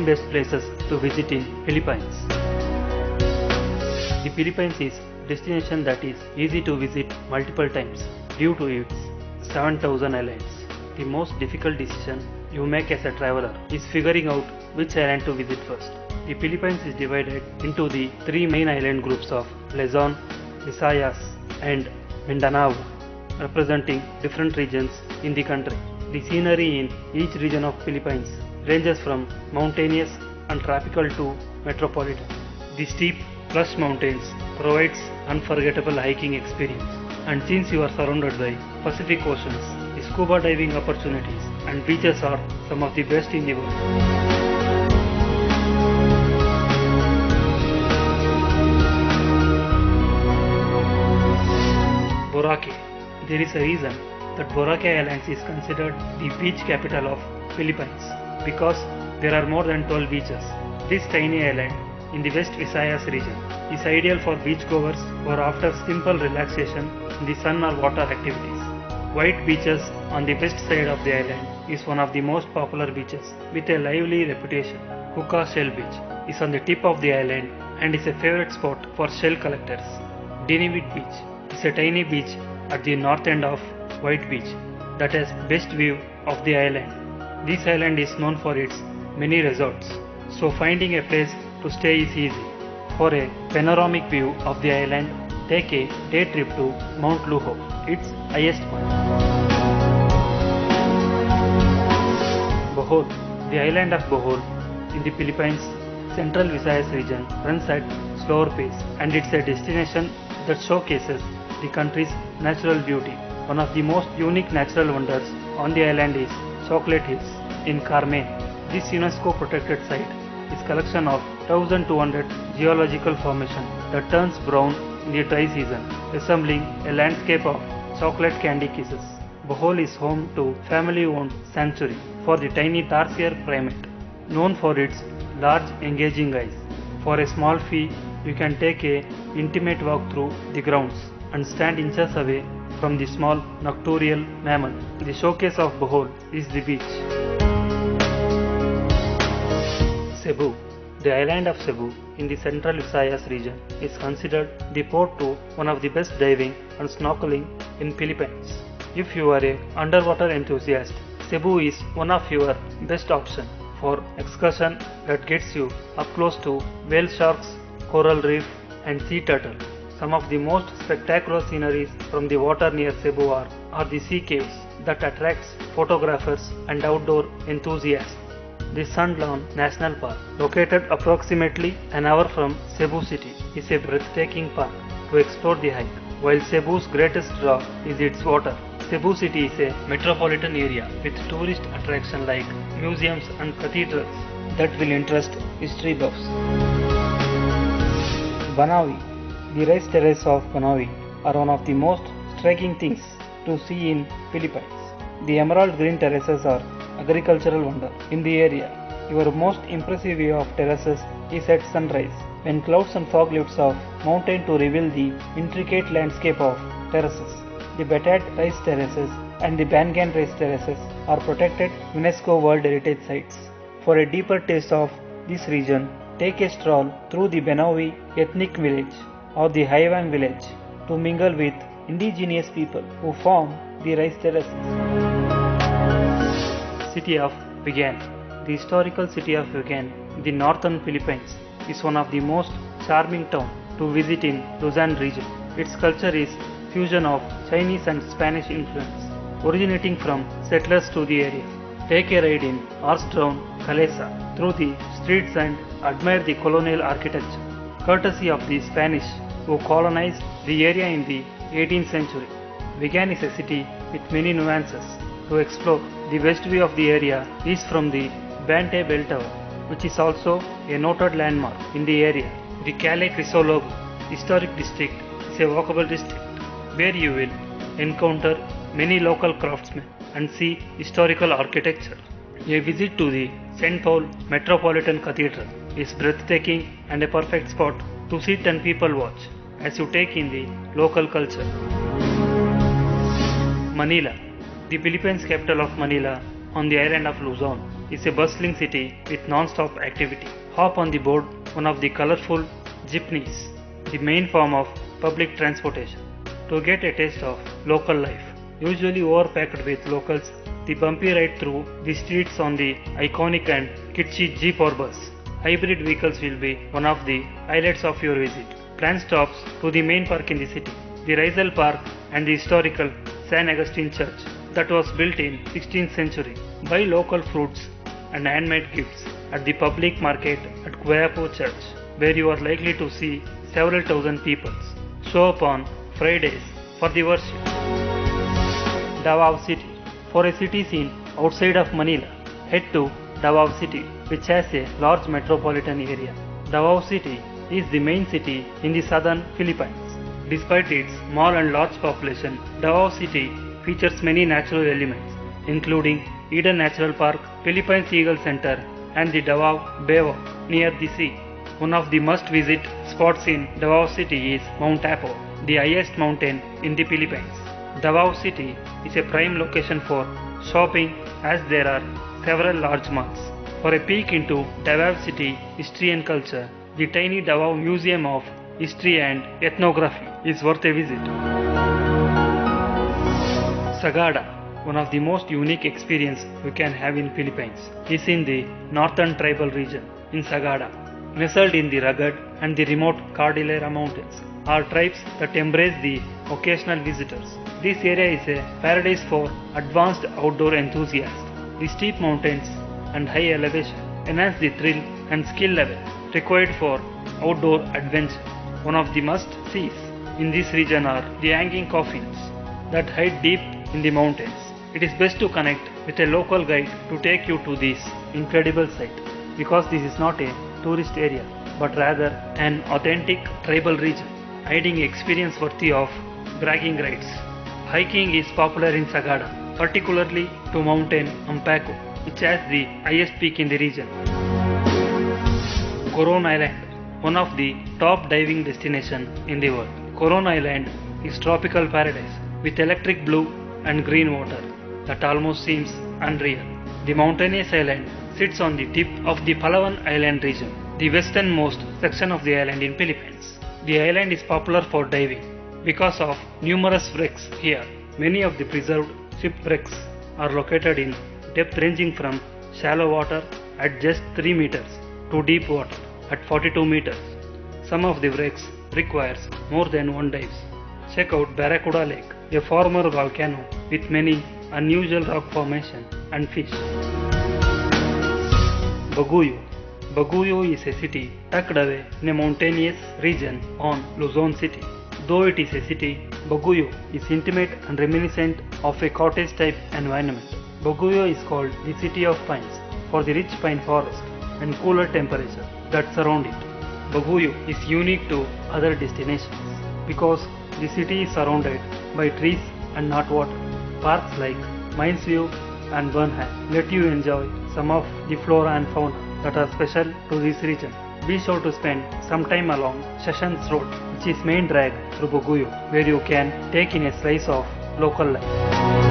best places to visit in Philippines. The Philippines is a destination that is easy to visit multiple times due to its 7,000 islands. The most difficult decision you make as a traveler is figuring out which island to visit first. The Philippines is divided into the three main island groups of Luzon, Visayas and Mindanao, representing different regions in the country. The scenery in each region of Philippines ranges from mountainous and tropical to metropolitan. The steep, lush mountains provides unforgettable hiking experience, and since you are surrounded by Pacific Oceans, the scuba diving opportunities and beaches are some of the best in the world. Boracay. There is a reason that Boracay Islands is considered the beach capital of Philippines because there are more than 12 beaches. This tiny island in the West Visayas region is ideal for beachgoers who are after simple relaxation in the sun or water activities. White Beaches on the west side of the island is one of the most popular beaches with a lively reputation. Hookah Shell Beach is on the tip of the island and is a favorite spot for shell collectors. Dinivid Beach is a tiny beach at the north end of White Beach that has best view of the island. This island is known for its many resorts, so finding a place to stay is easy. For a panoramic view of the island, take a day trip to Mount Luho, its highest point. Bohol. The island of Bohol in the Philippines Central Visayas region runs at slower pace, and it's a destination that showcases the country's natural beauty. One of the most unique natural wonders on the island is Chocolate Hills in Carmen. This UNESCO protected site is a collection of 1200 geological formation that turns brown in the dry season, resembling a landscape of chocolate candy kisses. Bohol is home to family-owned sanctuary for the tiny tarsier primate, known for its large engaging eyes. For a small fee, you can take a intimate walk through the grounds and stand inches away from the small nocturnal mammal. The showcase of Bohol is the beach. Cebu. The island of Cebu in the Central Visayas region is considered the port to one of the best diving and snorkeling in Philippines. If you are an underwater enthusiast, Cebu is one of your best options for excursion that gets you up close to whale sharks, coral reef and sea turtle. Some of the most spectacular sceneries from the water near Cebu are the sea caves that attracts photographers and outdoor enthusiasts. The Sandlawn National Park, located approximately an hour from Cebu City, is a breathtaking park to explore the hike. While Cebu's greatest draw is its water, Cebu City is a metropolitan area with tourist attractions like museums and cathedrals that will interest history buffs. Banaue. The rice terraces of Banaue are one of the most striking things to see in Philippines. The emerald green terraces are agricultural wonder in the area. Your most impressive view of terraces is at sunrise, when clouds and fog lifts off mountain to reveal the intricate landscape of terraces. The Batat rice terraces and the Bangan rice terraces are protected UNESCO World Heritage Sites. For a deeper taste of this region, take a stroll through the Banaue ethnic village or the Haywang village to mingle with indigenous people who form the rice terraces. City of Vigan. The historical city of Vigan in the northern Philippines is one of the most charming towns to visit in Luzon region. Its culture is fusion of Chinese and Spanish influence, originating from settlers to the area. Take a ride in horse-drawn calesa through the streets and admire the colonial architecture, courtesy of the Spanish who colonized the area in the 18th century. Vigan is a city with many nuances. To explore, the west view of the area is from the Bantay Bell Tower, which is also a noted landmark in the area. The Calais Crisolog Historic District is a walkable district where you will encounter many local craftsmen and see historical architecture. A visit to the St. Paul Metropolitan Cathedral is breathtaking and a perfect spot to sit and people watch as you take in the local culture. Manila. The Philippines capital of Manila on the island of Luzon is a bustling city with non-stop activity. Hop on the board one of the colorful jeepneys, the main form of public transportation, to get a taste of local life. Usually overpacked with locals, the bumpy ride through the streets on the iconic and kitschy jeep or bus. Hybrid vehicles will be one of the highlights of your visit. Plan stops to the main park in the city, the Rizal Park and the historical San Agustin Church that was built in 16th century. Buy local fruits and handmade gifts at the public market at Guayapo Church, where you are likely to see several thousand people show up on Fridays for the worship. Davao City. For a city scene outside of Manila, head to Davao City, which has a large metropolitan area. Davao City is the main city in the southern Philippines. Despite its small and large population, Davao City features many natural elements, including Eden Natural Park, Philippines Eagle Center, and the Davao Bay Walk near the sea. One of the must-visit spots in Davao City is Mount Apo, the highest mountain in the Philippines. Davao City is a prime location for shopping as there are several large malls. For a peek into Davao City history and culture, the tiny Davao Museum of History and Ethnography is worth a visit. Sagada, one of the most unique experiences you can have in Philippines, is in the northern tribal region. In Sagada, nestled in the rugged and the remote Cordillera Mountains, are tribes that embrace the occasional visitors. This area is a paradise for advanced outdoor enthusiasts. The steep mountains and high elevation enhance the thrill and skill level required for outdoor adventure. One of the must-sees in this region are the hanging coffins that hide deep in the mountains. It is best to connect with a local guide to take you to this incredible site, because this is not a tourist area but rather an authentic tribal region, hiding experience worthy of bragging rights. Hiking is popular in Sagada, particularly to Mountain Ampaco, which has the highest peak in the region. Coron Island, one of the top diving destinations in the world. Coron Island is tropical paradise with electric blue and green water that almost seems unreal. The mountainous island sits on the tip of the Palawan Island region, the westernmost section of the island in Philippines. The island is popular for diving because of numerous wrecks here. Many of the preserved shipwrecks are located in depth ranging from shallow water at just 3 meters to deep water at 42 meters. Some of the wrecks requires more than one dive. Check out Barracuda Lake, a former volcano with many unusual rock formation and fish. Baguio. Baguio is a city tucked away in a mountainous region on Luzon City. Though it is a city, Baguio is intimate and reminiscent of a cottage-type environment. Baguio is called the City of Pines for the rich pine forest and cooler temperature that surround it. Baguio is unique to other destinations because the city is surrounded by trees and not water. Parks like Mines View and Burnham let you enjoy some of the flora and fauna that are special to this region. Be sure to spend some time along Sessions Road, which is main drag through Baguio, where you can take in a slice of local life.